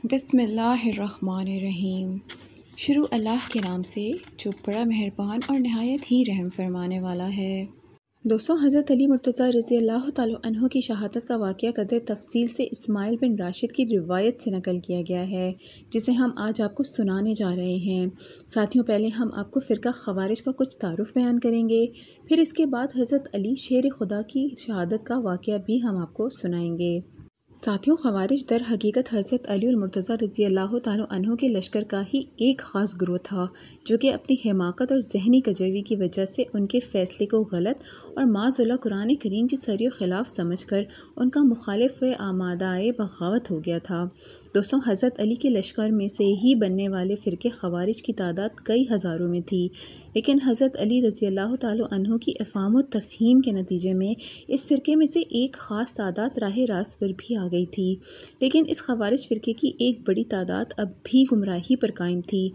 بسم اللہ الرحمن الرحیم۔ شروع اللہ کے نام سے جو بڑا مہربان اور نہایت ہی رحم فرمانے والا ہے۔ دوستوں، حضرت علی مرتضیٰ رضی اللہ تعالیٰ عنہ کی شہادت کا واقعہ قدر تفصیل سے اسماعیل بن راشد کی روایت سے نقل کیا گیا ہے، جسے ہم آج آپ کو سنانے جا رہے ہیں۔ ساتھیوں، پہلے ہم آپ کو فرقہ خوارج کا کچھ تعارف بیان کریں گے، پھر اس کے بعد حضرت علی شیر خدا کی شہادت کا واقعہ بھی ہم آپ کو سنائیں گے۔ ساتھیوں، خوارج در حقیقت حضرت علی المرتضیٰ رضی اللہ تعالیٰ عنہ کے لشکر کا ہی ایک خاص گروہ تھا، جو کہ اپنی حماقت اور ذہنی کجروی کی وجہ سے ان کے فیصلے کو غلط اور معاذ اللہ قرآن کریم کی سریع خلاف سمجھ کر ان کا مخالف و آمادۂ بغاوت ہو گیا تھا۔ دوستوں، حضرت علی کے لشکر میں سے ہی بننے والے فرقے خوارج کی تعداد کئی ہزاروں میں تھی، لیکن حضرت علی رضی اللہ تعالیٰ عنہ کی افہام و تفہیم کے نتیجے میں اس فرقے میں سے ایک خاص تعداد راہ راست پر بھی آ گئی تھی، لیکن اس خوارج فرقے کی ایک بڑی تعداد اب بھی گمراہی پر قائم تھی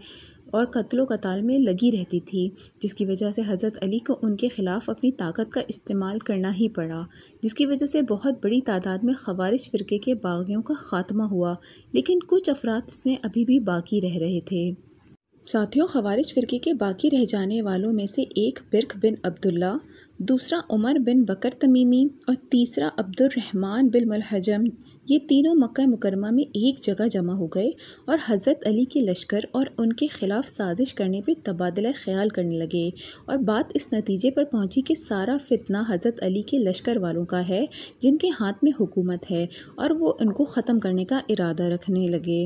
اور قتل و قتال میں لگی رہتی تھی، جس کی وجہ سے حضرت علی کو ان کے خلاف اپنی طاقت کا استعمال کرنا ہی پڑا، جس کی وجہ سے بہت بڑی تعداد میں خوارج فرقے کے باغیوں کا خاتمہ ہوا، لیکن کچھ افراد اس میں ابھی بھی باقی رہ رہے تھے۔ ساتھیوں، خوارج فرقے کے باقی رہ جانے والوں میں سے ایک برق بن عبداللہ، دوسرا عمر بن بکر تمیمی اور تیسرا عبد الرحمن بن ملحجم، یہ تینوں مکہ مکرمہ میں ایک جگہ جمع ہو گئے اور حضرت علی کے لشکر اور ان کے خلاف سازش کرنے پہ تبادلہ خیال کرنے لگے، اور بات اس نتیجے پر پہنچی کہ سارا فتنہ حضرت علی کے لشکر والوں کا ہے، جن کے ہاتھ میں حکومت ہے، اور وہ ان کو ختم کرنے کا ارادہ رکھنے لگے۔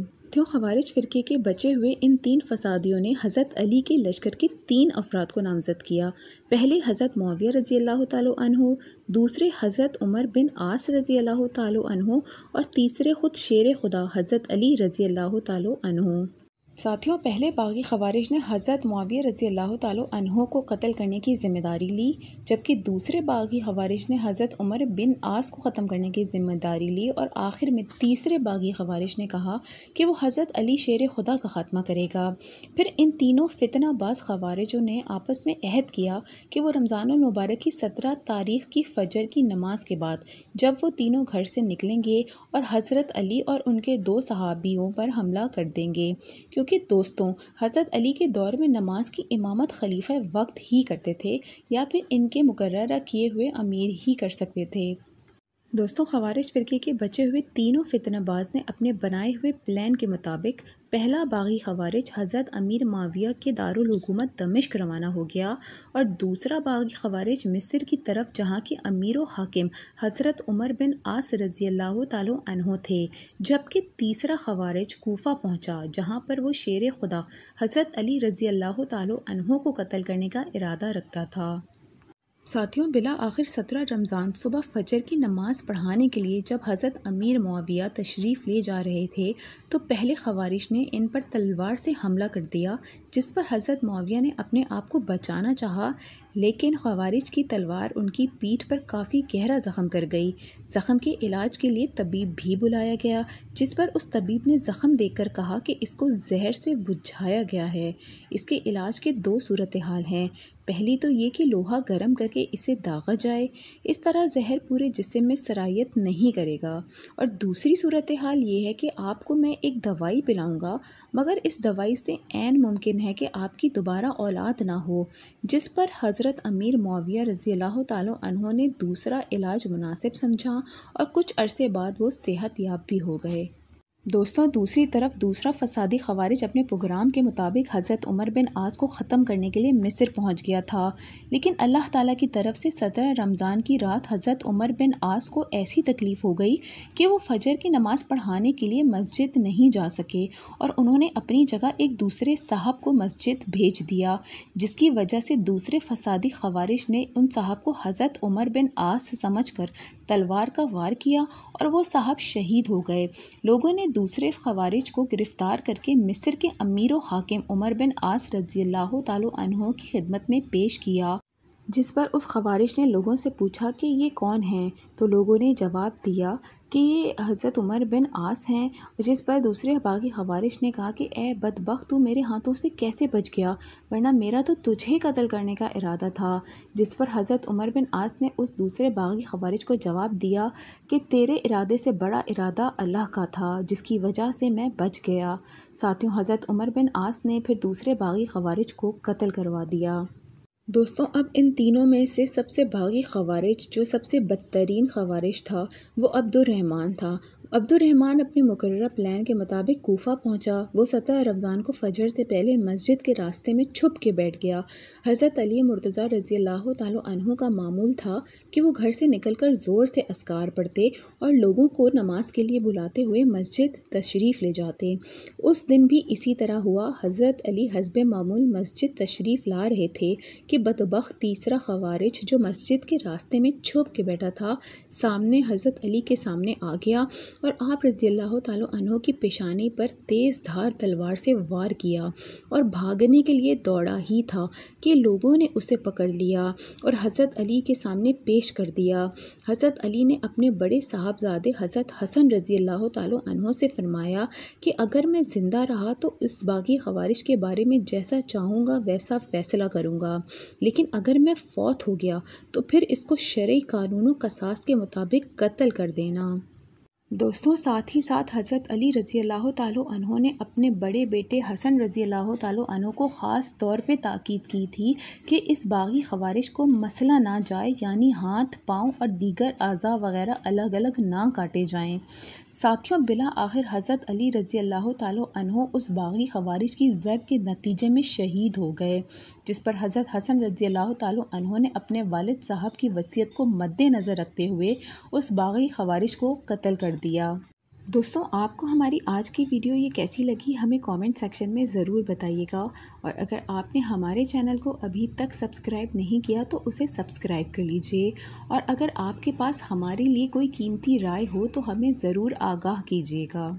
خوارج فرقے کے بچے ہوئے ان تین فسادیوں نے حضرت علی کے لشکر کے تین افراد کو نامزد کیا۔ پہلے حضرت معاویہ رضی اللہ تعالیٰ عنہ، دوسرے حضرت عمر بن عاص رضی اللہ تعالیٰ عنہ، اور تیسرے خود شیر خدا حضرت علی رضی اللہ تعالیٰ عنہ۔ ساتھیوں، پہلے باغی خوارج نے حضرت معاویہ رضی اللہ تعالیٰ عنہ کو قتل کرنے کی ذمہ داری لی، جبکہ دوسرے باغی خوارج نے حضرت عمر بن عاص کو ختم کرنے کی ذمہ داری لی، اور آخر میں تیسرے باغی خوارج نے کہا کہ وہ حضرت علی شیر خدا کا خاتمہ کرے گا۔ پھر ان تینوں فتنہ باز خوارجوں نے آپس میں عہد کیا کہ وہ رمضان المبارک کی 17 تاریخ کی فجر کی نماز کے بعد جب وہ تینوں گھر سے نکلیں گے اور حضرت علی اور ان کے دو صحابیوں پر حملہ کر دیں گے، کیونکہ دوستوں، حضرت علی کے دور میں نماز کی امامت خلیفہ وقت ہی کرتے تھے یا پھر ان کے مقررہ کیے ہوئے امیر ہی کر سکتے تھے۔ دوستوں، خوارج فرقے کے بچے ہوئے تینوں فتنہ باز نے اپنے بنائے ہوئے پلان کے مطابق پہلا باغی خوارج حضرت امیر معاویہ کے دارالحکومت دمشق روانہ ہو گیا، اور دوسرا باغی خوارج مصر کی طرف، جہاں کے امیر و حاکم حضرت عمر بن عاص رضی اللہ تعالیٰ عنہ تھے، جبکہ تیسرا خوارج کوفہ پہنچا، جہاں پر وہ شیر خدا حضرت علی رضی اللہ تعالیٰ عنہ کو قتل کرنے کا ارادہ رکھتا تھا۔ ساتھیوں، بالآخر 17 رمضان صبح فجر کی نماز پڑھانے کے لیے جب حضرت امیر معاویہ تشریف لے جا رہے تھے تو پہلے خوارج نے ان پر تلوار سے حملہ کر دیا، جس پر حضرت معاویہ نے اپنے آپ کو بچانا چاہا، لیکن خوارج کی تلوار ان کی پیٹھ پر کافی گہرا زخم کر گئی۔ زخم کے علاج کے لیے طبیب بھی بلایا گیا، جس پر اس طبیب نے زخم دیکھ کر کہا کہ اس کو زہر سے بجھایا گیا ہے۔ اس کے علاج کے دو صورتحال ہیں، پہلی تو یہ کہ لوہا گرم کر کے اسے داغا جائے، اس طرح زہر پورے جسم میں سرایت نہیں کرے گا، اور دوسری صورتحال یہ ہے کہ آپ کو میں ایک دوائی پلاؤں گا، مگر اس دوائی سے عین ممکن ہے کہ آپ کی دوبارہ اولاد نہ ہو، جس پر حضرت امیر معاویہ رضی اللہ تعالیٰ عنہ نے دوسرا علاج مناسب سمجھا، اور کچھ عرصے بعد وہ صحت یاب بھی ہو گئے۔ دوستوں، دوسری طرف دوسرا فسادی خوارج اپنے پروگرام کے مطابق حضرت عمر بن عاص کو ختم کرنے کے لیے مصر پہنچ گیا تھا، لیکن اللہ تعالیٰ کی طرف سے 17 رمضان کی رات حضرت عمر بن عاص کو ایسی تکلیف ہو گئی کہ وہ فجر کی نماز پڑھانے کے لیے مسجد نہیں جا سکے، اور انہوں نے اپنی جگہ ایک دوسرے صاحب کو مسجد بھیج دیا، جس کی وجہ سے دوسرے فسادی خوارج نے ان صاحب کو حضرت عمر بن عاص سمجھ کر تلوار کا وار کیا، اور وہ صاحب شہید ہو گئے۔ لوگوں نے دوسرے خوارج کو گرفتار کر کے مصر کے امیر و حاکم عمر بن عاص رضی اللہ تعالیٰ عنہ کی خدمت میں پیش کیا، جس پر اس خوارج نے لوگوں سے پوچھا کہ یہ کون ہیں، تو لوگوں نے جواب دیا کہ یہ حضرت عمر بن عاص ہیں، جس پر دوسرے باغی خوارج نے کہا کہ اے بدبخت، تو میرے ہاتھوں سے کیسے بچ گیا، ورنہ میرا تو تجھے قتل کرنے کا ارادہ تھا۔ جس پر حضرت عمر بن عاص نے اس دوسرے باغی خوارج کو جواب دیا کہ تیرے ارادے سے بڑا ارادہ اللہ کا تھا، جس کی وجہ سے میں بچ گیا۔ ساتھیوں، حضرت عمر بن عاص نے پھر دوسرے باغی خوارج کو قتل کروا دیا۔ دوستوں، اب ان تینوں میں سے سب سے باغی خوارج جو سب سے بدترین خوارج تھا وہ عبد الرحمن تھا۔ عبد الرحمن اپنے مقررہ پلان کے مطابق کوفہ پہنچا۔ وہ 17 رمضان کو فجر سے پہلے مسجد کے راستے میں چھپ کے بیٹھ گیا۔ حضرت علی مرتضیٰ رضی اللہ تعالیٰ عنہ کا معمول تھا کہ وہ گھر سے نکل کر زور سے اذکار پڑھتے اور لوگوں کو نماز کے لیے بلاتے ہوئے مسجد تشریف لے جاتے۔ اس دن بھی اسی طرح ہوا۔ حضرت علی حسب معمول مسجد تشریف لا رہے تھے کہ بدبخت تیسرا خوارج جو مسجد کے راستے میں چھپ کے بیٹھا تھا سامنے حضرت علی کے سامنے آ گیا اور آپ رضی اللہ تعالیٰ عنہ کی پیشانی پر تیز دھار تلوار سے وار کیا اور بھاگنے کے لیے دوڑا ہی تھا کہ لوگوں نے اسے پکڑ لیا اور حضرت علی کے سامنے پیش کر دیا۔ حضرت علی نے اپنے بڑے صاحبزادے حضرت حسن رضی اللہ تعالیٰ عنہ سے فرمایا کہ اگر میں زندہ رہا تو اس باغی خوارج کے بارے میں جیسا چاہوں گا ویسا فیصلہ کروں گا، لیکن اگر میں فوت ہو گیا تو پھر اس کو شرعی قانون و قصاص کے مطابق قتل کر دینا۔ دوستوں، ساتھ ہی ساتھ حضرت علی رضی اللہ تعالیٰ عنہ نے اپنے بڑے بیٹے حسن رضی اللہ تعالیٰ عنہ کو خاص طور پہ تاکید کی تھی کہ اس باغی خوارج کو مسلا نہ جائے، یعنی ہاتھ، پاؤں اور دیگر اعضاء وغیرہ الگ الگ نہ کاٹے جائیں۔ ساتھیوں، بالآخر حضرت علی رضی اللہ تعالیٰ عنہ اس باغی خوارج کی ضرب کے نتیجے میں شہید ہو گئے، جس پر حضرت حسن رضی اللہ تعالیٰ عنہ نے اپنے والد صاحب کی وصیت کو مد نظر رکھتے ہوئے اس باغی خوارج کو قتل کر دیا۔ دوستوں، آپ کو ہماری آج کی ویڈیو یہ کیسی لگی ہمیں کامنٹ سیکشن میں ضرور بتائیے گا، اور اگر آپ نے ہمارے چینل کو ابھی تک سبسکرائب نہیں کیا تو اسے سبسکرائب کر لیجئے، اور اگر آپ کے پاس ہمارے لیے کوئی قیمتی رائے ہو تو ہمیں ضرور آگاہ کیجیے گا۔